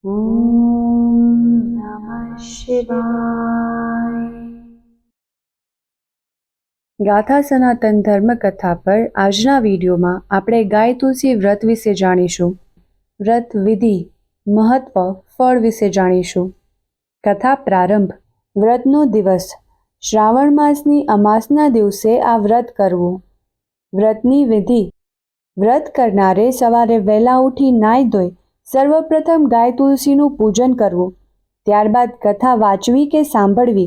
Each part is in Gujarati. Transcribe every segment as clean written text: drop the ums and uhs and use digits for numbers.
ઓમ નમઃ શિવાય. ગાથા સનાતન ધર્મકથા પર આજના વિડીયોમાં આપણે ગાય તુલસી વ્રત વિશે જાણીશું. વ્રત વિધિ, મહત્વ, ફળ વિશે જાણીશું. કથા પ્રારંભ. વ્રતનો દિવસ. શ્રાવણ માસની અમાસના દિવસે આ વ્રત કરવું. વ્રતની વિધિ. વ્રત કરનારે સવારે વહેલા ઉઠી નાહી ધોઈ સર્વપ્રથમ ગાય તુલસીનું પૂજન કરવું. ત્યારબાદ કથા વાંચવી કે સાંભળવી.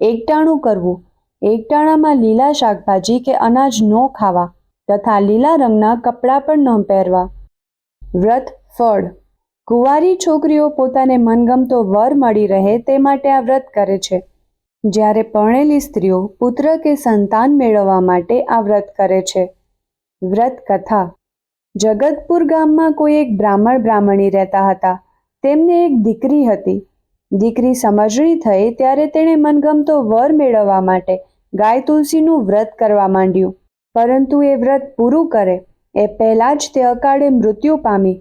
એકટાણું કરવું. એકટાણામાં લીલા શાકભાજી કે અનાજ ન ખાવા તથા લીલા રંગના કપડાં પણ ન પહેરવા. વ્રત ફળ. કુંવારી છોકરીઓ પોતાને મનગમતો વર મળી રહે તે માટે આ વ્રત કરે છે, જ્યારે પરણેલી સ્ત્રીઓ પુત્ર કે સંતાન મેળવવા માટે આ વ્રત કરે છે. વ્રત કથા. જગતપુર ગામમાં કોઈ એક બ્રાહ્મણી રહેતા હતા. તેમને એક દીકરી હતી. દીકરી સમજણી થઈ ત્યારે તેણે મનગમતો વર મેળવવા માટે ગાય તુલસીનું વ્રત કરવા માંડ્યું. પરંતુ એ વ્રત પૂરું કરે એ પહેલાં જ તે અકાળે મૃત્યુ પામી.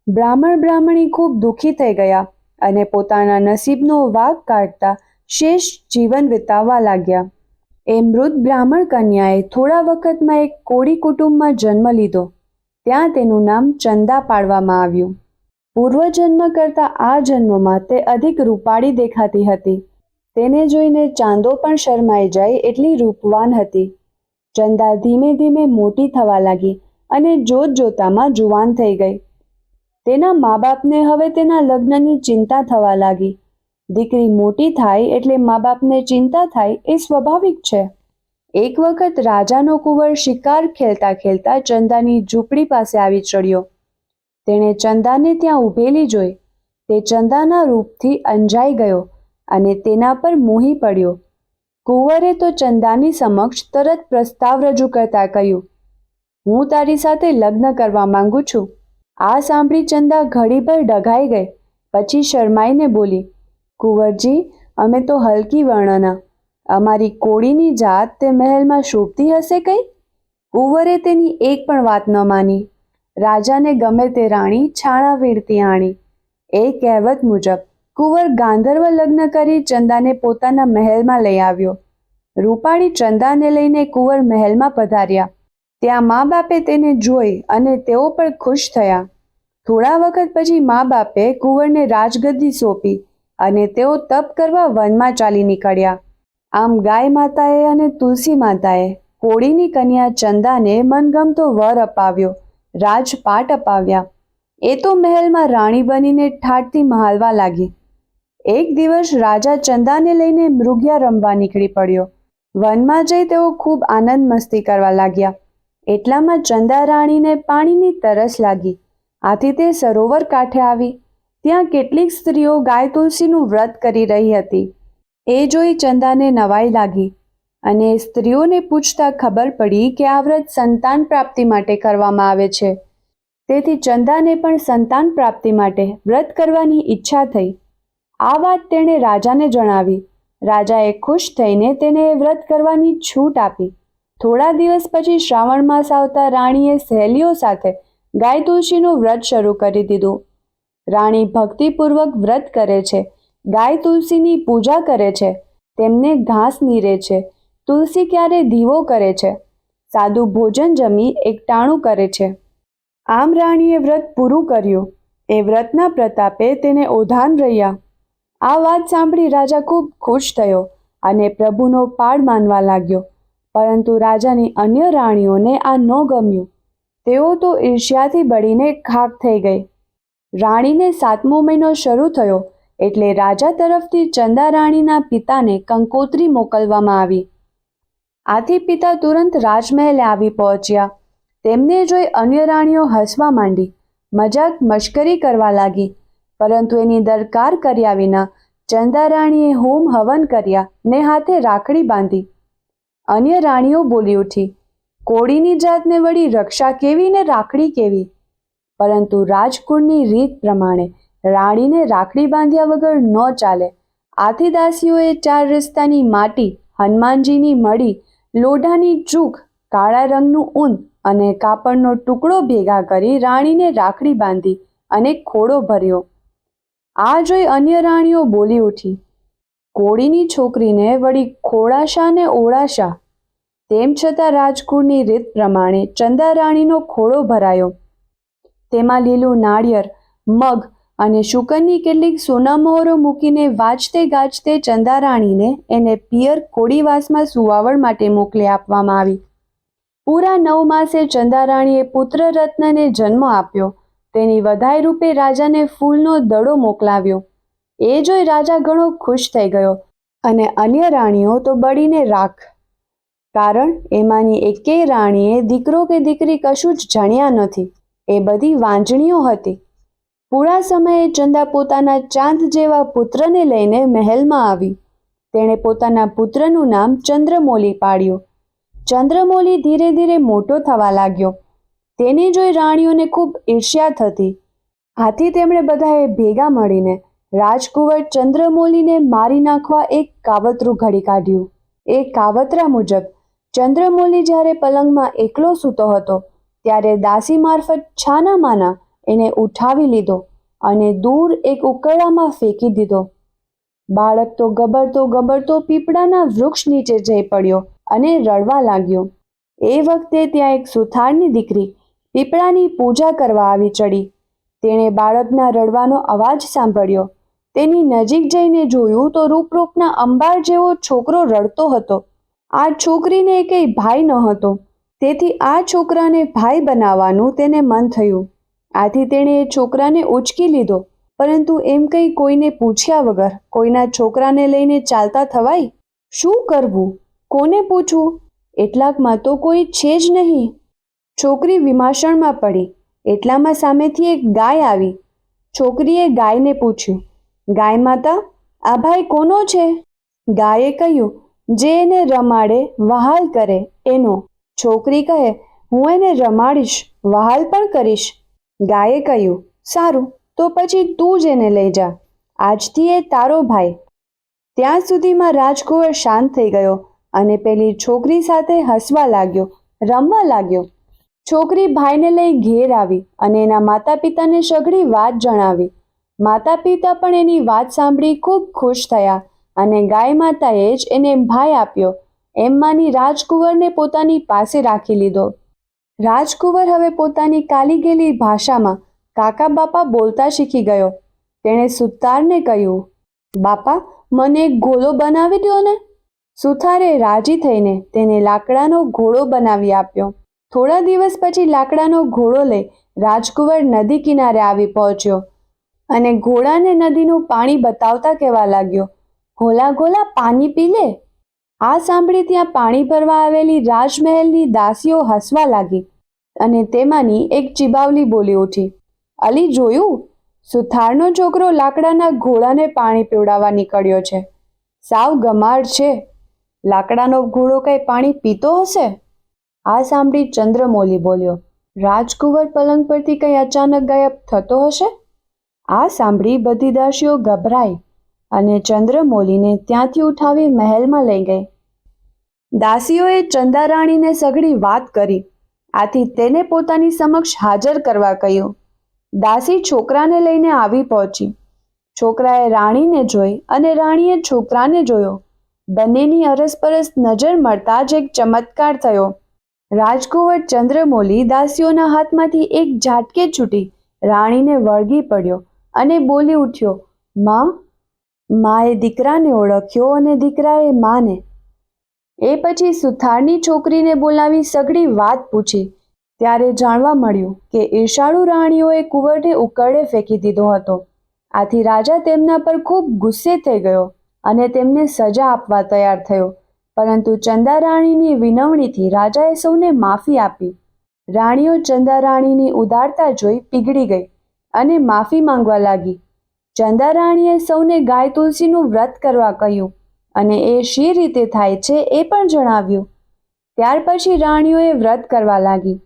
બ્રાહ્મણી ખૂબ દુઃખી થઈ ગયા અને પોતાના નસીબનો વાગ કાઢતા શેષ જીવન વિતાવવા લાગ્યા. એ મૃત બ્રાહ્મણ કન્યાએ થોડા વખતમાં એક કોળી કુટુંબમાં જન્મ લીધો. ત્યાં તેનું નામ ચંદા પાડવામાં આવ્યું. પૂર્વજન્મ કરતાં આ જન્મમાં તે અધિક રૂપાળી દેખાતી હતી. તેને જોઈને ચાંદો પણ શરમાઈ જાય એટલી રૂપવાન હતી. ચંદા ધીમે ધીમે મોટી થવા લાગી અને જોતજોતામાં જુવાન થઈ ગઈ. તેના મા બાપને હવે તેના લગ્નની ચિંતા થવા લાગી. દીકરી મોટી થાય એટલે મા બાપને ચિંતા થાય એ સ્વાભાવિક છે. એક વખત રાજાનો કુંવર શિકાર ખેલતા ખેલતા ચંદાની ઝૂંપડી પાસે આવી ચડ્યો. તેણે ચંદાને ત્યાં ઊભેલી જોઈ. તે ચંદાના રૂપથી અંજાઈ ગયો અને તેના પર મોહી પડ્યો. કુંવરે તો ચંદાની સમક્ષ તરત પ્રસ્તાવ રજૂ કરતા કહ્યું, હું તારી સાથે લગ્ન કરવા માંગુ છું. આ સાંભળી ચંદા ઘડીભર ડઘાઈ ગઈ. પછી શરમાઈને બોલી, કુંવરજી, અમે તો હલકી વર્ણના. અમારી કોળીની જાત તે મહેલમાં શોભતી હશે કઈ? કુંવરે તેની એક પણ વાત ન માની. રાજાને ગમે તે રાણી છાણા વીણતી આણી. એ કહેવત મુજબ કુંવર ગાંધર્વ લગ્ન કરી ચંદાને પોતાના મહેલમાં લઈ આવ્યો. રૂપાળી ચંદાને લઈને કુંવર મહેલમાં પધાર્યા. ત્યાં મા બાપે તેને જોઈ અને તેઓ પણ ખુશ થયા. થોડા વખત પછી મા બાપે કુંવરને રાજગદ્દી સોંપી અને તેઓ તપ કરવા વનમાં ચાલી નીકળ્યા. આમ ગાય માતાએ અને તુલસી માતાએ કોળીની કન્યા ચંદાને મનગમતો વર અપાવ્યો, રાજપાટ અપાવ્યા. એ તો મહેલમાં રાણી બનીને ઠાઠથી મહાલવા લાગી. એક દિવસ રાજા ચંદાને લઈને મૃગયા રમવા નીકળી પડ્યો. વનમાં જઈ તેઓ ખૂબ આનંદ મસ્તી કરવા લાગ્યા. એટલામાં ચંદા રાણીને પાણીની તરસ લાગી. આથી તે સરોવર કાંઠે આવી. ત્યાં કેટલીક સ્ત્રીઓ ગાય તુલસીનું વ્રત કરી રહી હતી. એ જોઈ ચંદાને નવાઈ લાગી અને સ્ત્રીઓને પૂછતા ખબર પડી કે આ વ્રત સંતાન પ્રાપ્તિ માટે કરવામાં આવે છે. તેથી ચંદાને પણ સંતાન પ્રાપ્તિ માટે વ્રત કરવાની ઈચ્છા થઈ. આ વાત તેણે રાજાને જણાવી. રાજાએ ખુશ થઈને તેને વ્રત કરવાની છૂટ આપી. થોડા દિવસ પછી શ્રાવણ માસ આવતા રાણીએ સહેલીઓ સાથે ગાય તુલસીનું વ્રત શરૂ કરી દીધું. રાણી ભક્તિપૂર્વક વ્રત કરે છે, ગાય તુલસીની પૂજા કરે છે, તેમને ઘાસ નીરે છે, તુલસી ક્યારે દીવો કરે છે, સાદું ભોજન જમી એકટાણું કરે છે. આમ રાણીએ વ્રત પૂરું કર્યું. એ વ્રતના પ્રતાપે તેને ઓધાન રહ્યા. આ વાત સાંભળી રાજા ખૂબ ખુશ થયો અને પ્રભુનો પાડ માનવા લાગ્યો. પરંતુ રાજાની અન્ય રાણીઓને આ ન ગમ્યું. તેઓ તો ઈર્ષ્યાથી બળીને ખાખ થઈ ગઈ. રાણીને 7મો મહિનો શરૂ થયો એટલે રાજા તરફથી ચંદા રાણીના પિતાને કંકોત્રી મોકલવામાં આવી. આથી પિતા તુરંત રાજમહેલે આવી પહોંચ્યા. તેમને જોઈ અન્ય રાણીઓ હસવા માંડી, મજાક મશ્કરી કરવા લાગી. પરંતુ એની દરકાર કર્યા વિના ચંદા રાણીએ હોમ હવન કર્યા ને હાથે રાખડી બાંધી. અન્ય રાણીઓ બોલી ઉઠી, કોળીની જાતને વળી રક્ષા કેવી ને રાખડી કેવી? પરંતુ રાજકુળની રીત પ્રમાણે રાણીને રાખડી બાંધ્યા વગર ન ચાલે. આથી દાસીઓએ 4 રસ્તાની માટી, હનુમાનજીની મડી, લોઢાની ચૂક, કાળા રંગનું ઊન અને કાપડનો ટુકડો ભેગા કરી રાણીને રાખડી બાંધી અને ખોળો ભર્યો. આ જોઈ અન્ય રાણીઓ બોલી ઉઠી, કોળીની છોકરીને વળી ખોળાશા ને ઓળાશા. તેમ છતાં રાજકુળની રીત પ્રમાણે ચંદા રાણીનો ખોળો ભરાયો. તેમાં લીલું નાળિયેર, મગ અને શુકનની કેટલીક સોનામહોરો મૂકીને વાજતે ગાજતે ચંદા રાણીને એને પિયર કોળીવાસમાં સુવાવડ માટે મોકલી આપવામાં આવી. પૂરા 9 માસે ચંદા રાણીએ પુત્ર રત્નને જન્મ આપ્યો. તેની વધાઈ રૂપે રાજાને ફૂલનો દડો મોકલાવ્યો. એ જોઈ રાજા ઘણો ખુશ થઈ ગયો અને અન્ય રાણીઓ તો બળીને રાખ. કારણ એમાંની એકેય રાણીએ દીકરો કે દીકરી કશું જ જાણ્યા નથી. એ બધી વાંજણીઓ હતી. પૂરા સમયે ચંદા પોતાના ચાંદ જેવા પુત્રને લઈને મહેલમાં આવી. તેણે પોતાના પુત્રનું નામ ચંદ્રમૌલી પાડ્યું. ચંદ્રમૌલી ધીરે ધીરે મોટો થવા લાગ્યો. તેને જોઈ રાણીઓને ખૂબ ઈર્ષ્યા થતી. આથી તેમણે બધાએ ભેગા મળીને રાજકુંવર ચંદ્રમૌલીને મારી નાખવા એક કાવતરું ઘડી કાઢ્યું. એ કાવતરા મુજબ ચંદ્રમૌલી જ્યારે પલંગમાં એકલો સૂતો હતો ત્યારે દાસી મારફત છાનામાના એને ઉઠાવી લીધો અને દૂર એક ઉકરડામાં ફેંકી દીધો. બાળક તો ગબડતો ગબડતો પીપળાના વૃક્ષ નીચે જઈ પડ્યો અને રડવા લાગ્યો. એ વખતે ત્યાં એક સુથારની દીકરી પીપળાની પૂજા કરવા આવી ચડી. તેણે બાળકના રડવાનો અવાજ સાંભળ્યો. તેની નજીક જઈને જોયું તો રૂપરૂપના અંબાર જેવો છોકરો રડતો હતો. આ છોકરીને એકેય ભાઈ ન હતો. તેથી આ છોકરાને ભાઈ બનાવવાનું તેને મન થયું. આથી તેણે એ છોકરાને ઉંચકી લીધો. પરંતુ એમ કંઈ કોઈને પૂછ્યા વગર કોઈના છોકરાને લઈને ચાલતા થવાય? શું કરવું? કોને પૂછવું? એટલાકમાં તો કોઈ છે જ નહીં. છોકરી વિમાસણમાં પડી. એટલામાં સામેથી એક ગાય આવી. છોકરીએ ગાયને પૂછ્યું, ગાય માતા, આ ભાઈ કોનો છે? ગાયે કહ્યું, જે એને રમાડે વહાલ કરે એનો. છોકરી કહે, હું એને રમાડીશ, વહાલ પણ કરીશ. ગાયે કહ્યું, સારું, તો પછી તું જ એને લઈ જા. આજથી એ તારો ભાઈ. ત્યાં સુધીમાં રાજકુંવર શાંત થઈ ગયો અને પેલી છોકરી સાથે હસવા લાગ્યો, રમવા લાગ્યો. છોકરી ભાઈને લઈ ઘેર આવી અને એના માતા પિતાને સઘળી વાત જણાવી. માતા પિતા પણ એની વાત સાંભળી ખૂબ ખુશ થયા અને ગાય માતાએ જ એને ભાઈ આપ્યો એમ માની રાજકુંવરને પોતાની પાસે રાખી લીધો. રાજકુંવર હવે પોતાની કાલી ગયેલી ભાષામાં કાકા બાપા બોલતા શીખી ગયો. તેણે સુથારને કહ્યું, બાપા, મને એક ઘોડો બનાવી દો ને. સુથારે રાજી થઈને તેને લાકડાનો ઘોડો બનાવી આપ્યો. થોડા દિવસ પછી લાકડાનો ઘોડો લઈ રાજકુંવર નદી કિનારે આવી પહોંચ્યો અને ઘોડાને નદીનું પાણી બતાવતા કહેવા લાગ્યો, ઘોલા ઘોલા પાણી પી લે. આ સાંભળી ત્યાં પાણી ભરવા આવેલી રાજમહેલની દાસીઓ હસવા લાગી અને તેમાંની એક ચીબાવલી બોલી ઉઠી, અલી જોયું? સુથારનો છોકરો લાકડાના ઘોડાને પાણી પીવડાવવા નીકળ્યો છે. સાવ ગમાડ છે. લાકડાનો ઘોડો કઈ પાણી પીતો હશે? આ સાંભળી ચંદ્રમૌલી બોલ્યો, રાજકુંવર પલંગ પરથી કંઈ અચાનક ગાયબ થતો હશે? આ સાંભળી બધી દાસીઓ ગભરાઈ અને ચંદ્રમૌલીને ત્યાંથી ઉઠાવી મહેલમાં લઈ ગઈ. દાસીઓએ ચંદા રાણીને સઘળી વાત કરી. આથી તેને પોતાની સમક્ષ હાજર કરવા કહ્યું. દાસી છોકરાને લઈને આવી પહોંચી. છોકરાએ રાણીને જોઈ અને રાણીએ છોકરાને જોયો. બંનેની અરસપરસ નજર મળતા જ એક ચમત્કાર થયો. રાજકુંવર ચંદ્રમૌલી દાસીઓના હાથમાંથી એક ઝાટકે છૂટી રાણીને વળગી પડ્યો અને બોલી ઉઠ્યો, માં. માએ દીકરાને ઓળખ્યો અને દીકરાએ માને. એ પછી સુથારની છોકરીને બોલાવી સઘળી વાત પૂછી. ત્યારે જાણવા મળ્યું કે ઈર્ષાળુ રાણીઓએ કુંવરને ઉકરડે ફેંકી દીધો હતો. આથી રાજા તેમના પર ખૂબ ગુસ્સે થઈ ગયો અને તેમને સજા આપવા તૈયાર થયો. પરંતુ ચંદા રાણીની વિનવણીથી રાજાએ સૌને માફી આપી. રાણીઓ ચંદા રાણીની ઉદારતા જોઈ પીગળી ગઈ અને માફી માંગવા લાગી. ચંદા રાણીએ સૌને ગાય તુલસીનું વ્રત કરવા કહ્યું અને એ શી રીતે થાય છે એ પણ જણાવ્યું. ત્યાર પછી રાણીઓએ વ્રત કરવા લાગી.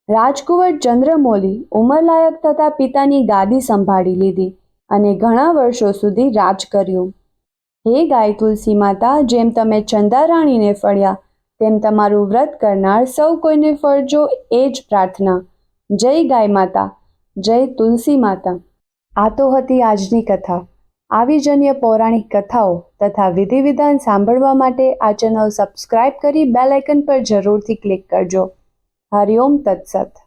રાજકુંવર ચંદ્રમૌલી ઉંમરલાયક થતાં પિતાની ગાદી સંભાળી લીધી અને ઘણા વર્ષો સુધી રાજ કર્યું. હે ગાય તુલસી માતા, જેમ તમે ચંદા રાણીને ફળ્યા તેમ તમારું વ્રત કરનાર સૌ કોઈને ફળજો, એ જ પ્રાર્થના. જય ગાય માતા, જય તુલસી માતા. આ તો હતી આજની કથા. આવી જ અન્ય પૌરાણિક કથાઓ તથા વિધિ વિધાન સાંભળવા માટે આ ચેનલ સબસ્ક્રાઇબ કરી બેલ આઇકન પર જરૂરથી ક્લિક કરજો. હરિઓમ તત્સત.